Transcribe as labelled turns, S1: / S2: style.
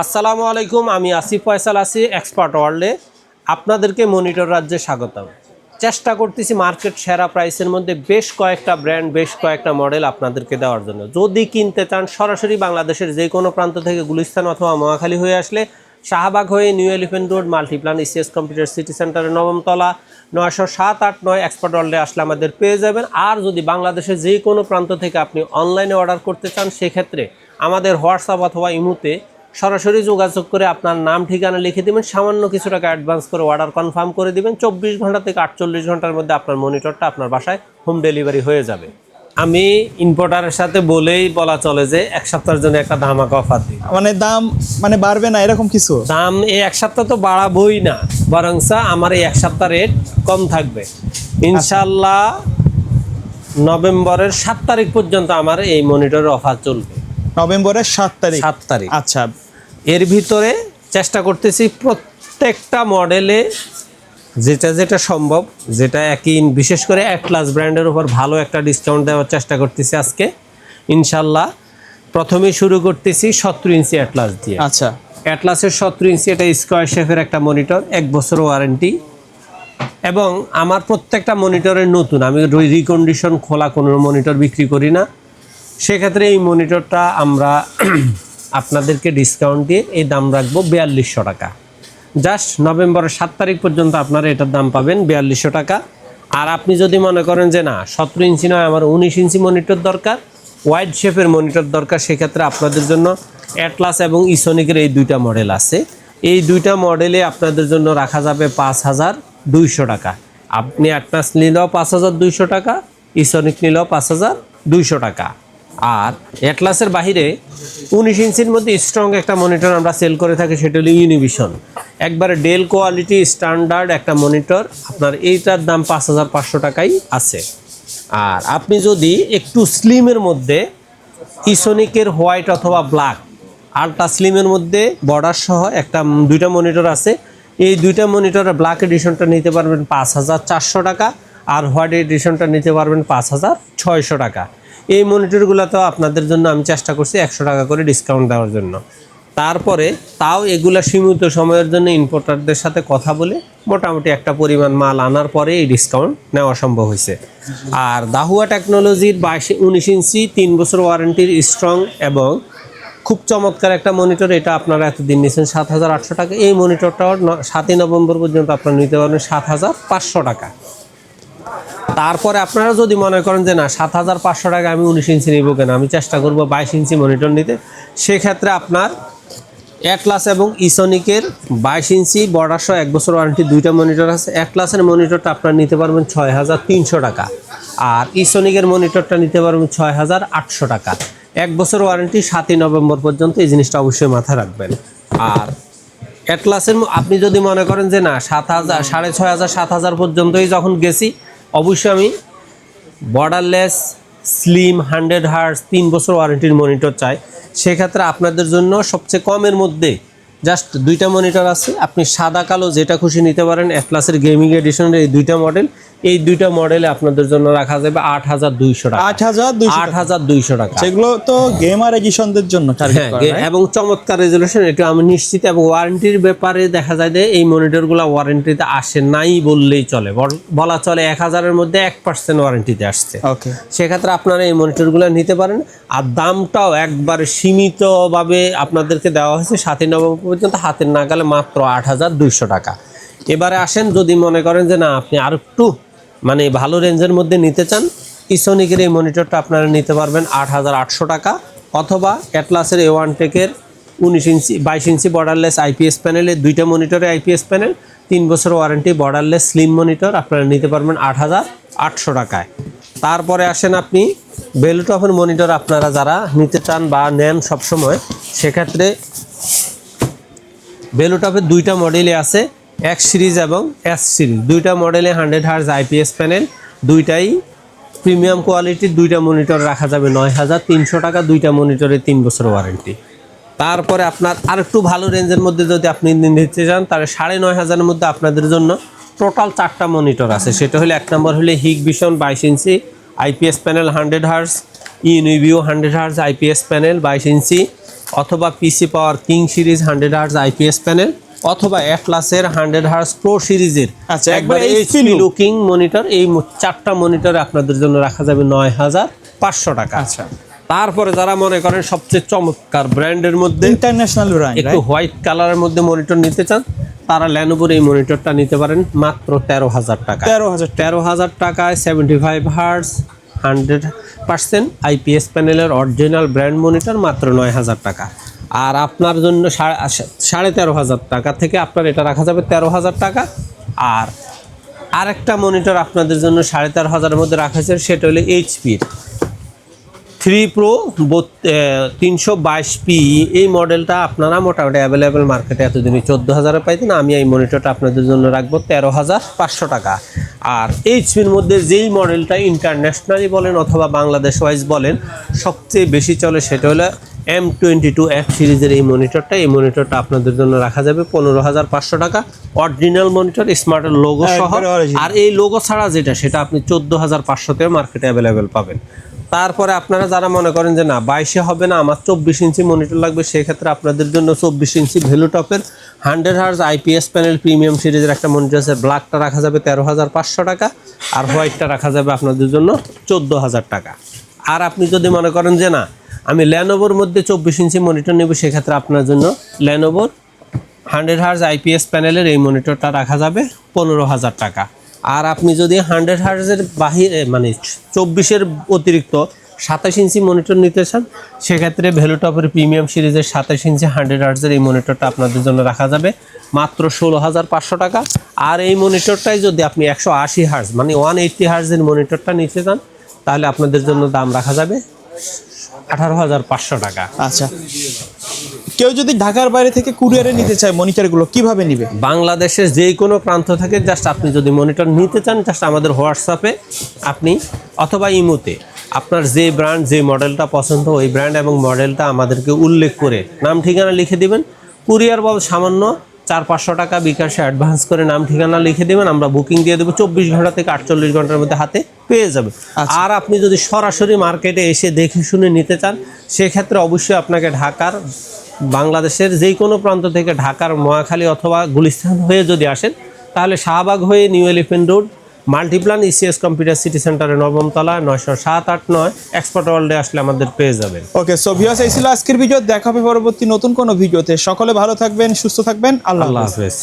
S1: আসসালামু আলাইকুম, আমি আসিফ ফয়সাল আছি এক্সপার্ট ওয়ার্ল্ডে। আপনাদেরকে মনিটর রাজ্যে স্বাগতম। চেষ্টা করতেছি মার্কেট সেরা প্রাইসের মধ্যে বেশ কয়েকটা ব্র্যান্ড, বেশ কয়েকটা মডেল আপনাদেরকে দেওয়ার জন্য। যদি কিনতে চান সরাসরি বাংলাদেশের যে কোনো প্রান্ত থেকে গুলিস্তান অথবা মহাখালী হয়ে আসলে শাহবাগ হয়ে new elephant road Multiplan ECS computer city সেন্টারের 9ম তলা 907-8-9 এক্সপার্ট ওয়ার্ল্ডে আসলে আমাদের পেয়ে যাবেন। আর যদি বাংলাদেশের যে কোনো প্রান্ত থেকে আপনি অনলাইনে অর্ডার করতে চান সেক্ষেত্রে আমাদের হোয়াটসঅ্যাপ অথবা ইমোতে সরাসরি যোগাযোগ করে আপনার নাম ঠিকানা লিখে দিবেন, সামান্য কিছু টাকা অ্যাডভান্স করে অর্ডার কনফার্ম করে দিবেন। 24 ঘন্টা থেকে 48 ঘন্টার মধ্যে আপনার মনিটরটা আপনার বাসায় হোম ডেলিভারি হয়ে যাবে। আমি ইম্পোর্টারের সাথে বলেই বলা চলে যে এক সপ্তাহের জন্য একটা ধামাকা অফার দিই।
S2: মানে দাম মানে বাড়বে না এরকম কিছু?
S1: দাম এই এক সপ্তাহ তো বাড়াবই না, বরং আমার এই এক সপ্তাহ রেট কম থাকবে ইনশাল্লাহ। নভেম্বরের 7 তারিখ পর্যন্ত আমার এই মনিটরের অফার চলবে।
S2: নভেম্বরের 7 তারিখ।
S1: আচ্ছা, এর ভিতরে চেষ্টা করতেছি প্রত্যেকটা মডেলে যেটা যেটা সম্ভব, যেটা একই, বিশেষ করে অ্যাটলাস ব্র্যান্ডের উপর ভালো একটা ডিসকাউন্ট দেওয়ার চেষ্টা করতেছি আজকে ইনশাল্লাহ। প্রথমে শুরু করতেছি 17 ইঞ্চি অ্যাটলাস দিয়ে।
S2: আচ্ছা,
S1: অ্যাটলাসের 17 ইঞ্চি এটা স্কোয়ার শেপের একটা মনিটর, 1 বছর ওয়ারেন্টি। এবং আমার প্রত্যেকটা মনিটরের নতুন, আমি রিকন্ডিশন খোলা কোনো মনিটর বিক্রি করি না। সেক্ষেত্রে এই মনিটরটা আমরা আপনাদেরকে ডিসকাউন্ট দিয়ে এই দাম রাখবো 4200 টাকা। জাস্ট নভেম্বরের 7 তারিখ পর্যন্ত আপনারা এটার দাম পাবেন 4200 টাকা। আর আপনি যদি মনে করেন যে না 17 ইঞ্চি নয়, আমার 19 ইঞ্চি মনিটর দরকার, ওয়াইড শেপের মনিটর দরকার, সেক্ষেত্রে আপনাদের জন্য অ্যাটলাস এবং ইসোনিকের এই দুইটা মডেল আছে। এই দুইটা মডেলে আপনাদের জন্য রাখা যাবে 5200 টাকা। আপনি অ্যাটলাস নিলেও 5200 টাকা, ইসোনিক নিলেও 5200 টাকা। আর অ্যাটলাসের বাহিরে 19 ইঞ্চির মধ্যে স্ট্রং একটা মনিটর আমরা সেল করে থাকি, সেটা হলো ইউনিভিশন, একবারে ডেল কোয়ালিটি স্ট্যান্ডার্ড একটা মনিটর। আপনার এইটার দাম 5500 টাকাই আছে। আর আপনি যদি একটু স্লিমের মধ্যে ইসোনিকের হোয়াইট অথবা ব্ল্যাক আলট্রা স্লিমের মধ্যে বর্ডার সহ একটা দুইটা মনিটর আছে, এই দুইটা মনিটরের ব্ল্যাক এডিশনটা নিতে পারবেন 5400 টাকা, আর হোয়াইট এডিশনটা নিতে পারবেন 5600 টাকা। এই মনিটরগুলোতেও আপনাদের জন্য আমি চেষ্টা করছি 100 টাকা করে ডিসকাউন্ট দেওয়ার জন্য। তারপরে তাও এগুলা সীমিত সময়ের জন্য ইম্পোর্টারদের সাথে কথা বলে মোটামুটি একটা পরিমাণ মাল আনার পরে এই ডিসকাউন্ট নেওয়া সম্ভব হয়েছে। আর দাহুয়া টেকনোলজির 19 ইঞ্চি 3 বছর ওয়ারেন্টির স্ট্রং এবং খুব চমৎকার একটা মনিটর, এটা আপনারা এতদিন নিয়েছেন 7800 টাকা। এই মনিটরটাও 7 নভেম্বর পর্যন্ত আপনারা নিতে পারবেন 7500 টাকা। তারপরে আপনারা যদি মনে করেন যে না 7500 টাকা আমি 19 ইঞ্চি নিব কেন, আমি চেষ্টা করব 22 ইঞ্চি মনিটর নিতে, সেক্ষেত্রে আপনার অ্যাটলাস এবং ইসোনিকের 22 ইঞ্চি বর্ডার সহ 1 বছর ওয়ারেন্টি দুইটা মনিটর আছে। অ্যাটলাসের মনিটরটা আপনারা নিতে পারবেন 6300 টাকা, আর ইসোনিকের মনিটরটা নিতে পারবেন 6800 টাকা। 1 বছর ওয়ারেন্টি 7 নভেম্বর পর্যন্ত, এই জিনিসটা অবশ্যই মাথায় রাখবেন। আর অ্যাটলাসের আপনি যদি মনে করেন যে না 7000, 6500, 7000 পর্যন্তই যখন গেছি, অবশ্যই আমি বর্ডারলেস স্লিম 100 হার্জ 3 বছর ওয়ারেন্টির মনিটর চাই। সেক্ষেত্রে আপনাদের জন্য সবচেয়ে কমের মধ্যে জাস্ট দুইটা মনিটর আছে, আপনি সাদা কালো যেটা খুশি নিতে পারেন। অ্যাটলাসের গেমিং এডিশনের এই দুইটা মডেল, এই দুইটা মডেলে আপনাদের জন্য রাখা যাবে 8200 টাকা। 8200 টাকা,
S2: সেগুলো তো গেমার এডিশনদের জন্য টার্গেট করা,
S1: এবং চমৎকার রেজুলেশন, এটা আমি নিশ্চিত। এবং ওয়ারেন্টির ব্যাপারে দেখা যায় যে এই মনিটরগুলো ওয়ারেন্টিতে আসে নাই বললেই চলে, বলা চলে 1000-এর মধ্যে 1% ওয়ারেন্টিতে আসছে।
S2: ওকে,
S1: সেক্ষেত্রে আপনারা এই মনিটরগুলো নিতে পারেন। আর দামটাও একবারে সীমিতভাবে আপনাদেরকে দেওয়া হয়েছে 7 নভেম্বর পর্যন্ত, হাতের নাগালে মাত্র 8200 টাকা। এবারে আসেন, যদি মনে করেন যে না আপনি আর একটু মানে ভালো রেঞ্জের মধ্যে নিতে চান, ইসোনিকের এই মনিটরটা আপনারা নিতে পারবেন 8800 টাকা, অথবা অ্যাটলাসের A1 টেকের 19 ইঞ্চি 22 ইঞ্চি বর্ডারলেস আইপিএস প্যানেলের দুইটা মনিটরে আইপিএস প্যানেল, 3 বছর ওয়ারেন্টি বর্ডারলেস স্লিম মনিটর আপনারা নিতে পারবেন 8800 টাকায়। তারপরে আসেন আপনি বেলুটপের মনিটর আপনারা যারা নিতে চান বা নেন সবসময়, সেক্ষেত্রে বেলুটপের দুইটা মডেলই আছে, এক্স সিরিজ এবং এস সিরিজ, দুইটা মডেলে 100 হার্জ আইপিএস প্যানেল, দুইটাই প্রিমিয়াম কোয়ালিটির। দুইটা মনিটর রাখা যাবে 9300 টাকা, দুইটা মনিটরে 3 বছর ওয়ারেন্টি। তারপরে আপনার আর একটু ভালো রেঞ্জের মধ্যে যদি আপনি নিতে চান, তাহলে 9500-এর মধ্যে আপনাদের জন্য টোটাল 4টা মনিটর আছে। সেটা হলে 1 নম্বর হলে Hikvision 22 inch IPS panel 100 hertz, Uniview 100 hertz IPS panel 22 inch, অথবা PC power king series 100 hertz IPS panel, অথবা অ্যাটলাসের 100 হার্জ প্রো সিরিজের
S2: আচ্ছা,
S1: একবার
S2: একবারে
S1: এইচপি
S2: HP
S1: লুকিং মনিটর। এই 4টা মনিটর আপনাদের জন্য রাখা যাবে 9500 টাকা।
S2: আচ্ছা,
S1: তারপরে যারা মনে করেন সবচেয়ে চমৎকার ব্র্যান্ডের মধ্যে
S2: ইন্টারন্যাশনাল ব্র্যান্ড,
S1: একটু হোয়াইট কালারের মধ্যে মনিটর নিতে চান, তারা ল্যানোভোর এই মনিটরটা নিতে পারেন মাত্র 13,000 টাকা। 13,000 টাকায় 75 হার্জ 100% আইপিএস প্যানেলের অরিজিনাল ব্র্যান্ড মনিটর মাত্র 9,000 টাকা। আর আপনার জন্য 13,500 টাকা থেকে আপনার এটা রাখা যাবে 13,000 টাকা। আর আরেকটা মনিটর আপনাদের জন্য 13,500-এর মধ্যে রাখা হয়েছে, সেটা হলো এইচপির 3 প্রো 322p। এই মডেলটা আপনারা মোটামুটি অ্যাভেলেবেল মার্কেটে এতদিনই 14,000-এ পাইতেন। আমি এই মনিটরটা আপনাদের জন্য রাখবো 13,500 টাকা। আর এইচপির মধ্যে যেই মডেলটা ইন্টারন্যাশনালি বলেন অথবা বাংলাদেশ ওয়াইজ বলেন সবচেয়ে বেশি চলে, সেটা হলো M22F সিরিজের এই মনিটরটা। এই মনিটরটা আপনাদের জন্য রাখা যাবে 15,500 টাকা। অরিজিনাল মনিটর, স্মার্টের লোগো সহ। আর এই লোগো ছাড়া যেটা, সেটা আপনি 14,500-তে মার্কেটে অ্যাভেলেবেল পাবেন। তারপরে আপনারা যারা মনে করেন যে না 22-এ হবে না, আমার 24 ইঞ্চি মনিটর লাগবে, সেক্ষেত্রে আপনাদের জন্য 24 ইঞ্চি ভ্যালুটপের 100 হার্জ আইপিএস প্যানেল প্রিমিয়াম সিরিজের একটা মনিটর আছে। ব্ল্যাকটা রাখা যাবে 13,500 টাকা, আর হোয়াইটটা রাখা যাবে আপনাদের জন্য 14,000 টাকা। আর আপনি যদি মনে করেন যে না আমি ল্যানোভোর মধ্যে 24 ইঞ্চি মনিটর নেব, সেক্ষেত্রে আপনার জন্য ল্যানোভোর 100 হার্জ আইপিএস প্যানেলের এই মনিটরটা রাখা যাবে 15,000 টাকা। আর আপনি যদি 100 হার্জের বাহিরে মানে 24-এর অতিরিক্ত 27 ইঞ্চি মনিটর নিতে চান, সেক্ষেত্রে ভ্যালুটপের প্রিমিয়াম সিরিজের 27 ইঞ্চি 100 হার্জের এই মনিটরটা আপনাদের জন্য রাখা যাবে মাত্র 16,500 টাকা। আর এই মনিটরটাই যদি আপনি 180 হার্জ মানে 180 হার্জের মনিটরটা নিতে চান, তাহলে আপনাদের জন্য দাম রাখা যাবে 18,500 টাকা।
S2: আচ্ছা, কেউ যদি ঢাকার বাইরে থেকে কুরিয়ারে নিতে চায় মনিটরগুলো কিভাবে নিবে?
S1: বাংলাদেশের যে কোনো প্রান্ত থেকে জাস্ট আপনি যদি মনিটর নিতে চান, জাস্ট আমাদের হোয়াটসঅ্যাপে আপনি অথবা ইমোতে আপনার যে ব্র্যান্ড যে মডেলটা পছন্দ, ওই ব্র্যান্ড এবং মডেলটা আমাদেরকে উল্লেখ করে নাম ঠিকানা লিখে দিবেন। কুরিয়ার বাবদ সামান্য 400-500 টাকা বিকাশে অ্যাডভান্স করে নাম ঠিকানা লিখে দেবেন, আমরা বুকিং দিয়ে দেবো। 24 ঘন্টা থেকে 48 ঘন্টার মধ্যে হাতে পেয়ে যাবে। আর আপনি যদি সরাসরি মার্কেটে এসে দেখে শুনে নিতে চান, সেক্ষেত্রে অবশ্যই আপনাকে ঢাকার বাংলাদেশের যে কোনো প্রান্ত থেকে ঢাকার মহাখালী অথবা গুলিস্তান হয়ে যদি আসেন, তাহলে শাহবাগ হয়ে new elephant road Multiplan ECS computer city সেন্টারের 9ম তলা 90789 এক্সপার্ট ওয়ার্ল্ডে আসলে আমাদের পেয়ে যাবেন।
S2: ওকে, সো ভিউয়ার্স, এই ছিল আজকের ভিডিও। দেখা হবে পরবর্তী নতুন কোনো ভিডিওতে। সকলে ভালো থাকবেন, সুস্থ থাকবেন। আল্লাহ হাফেজ।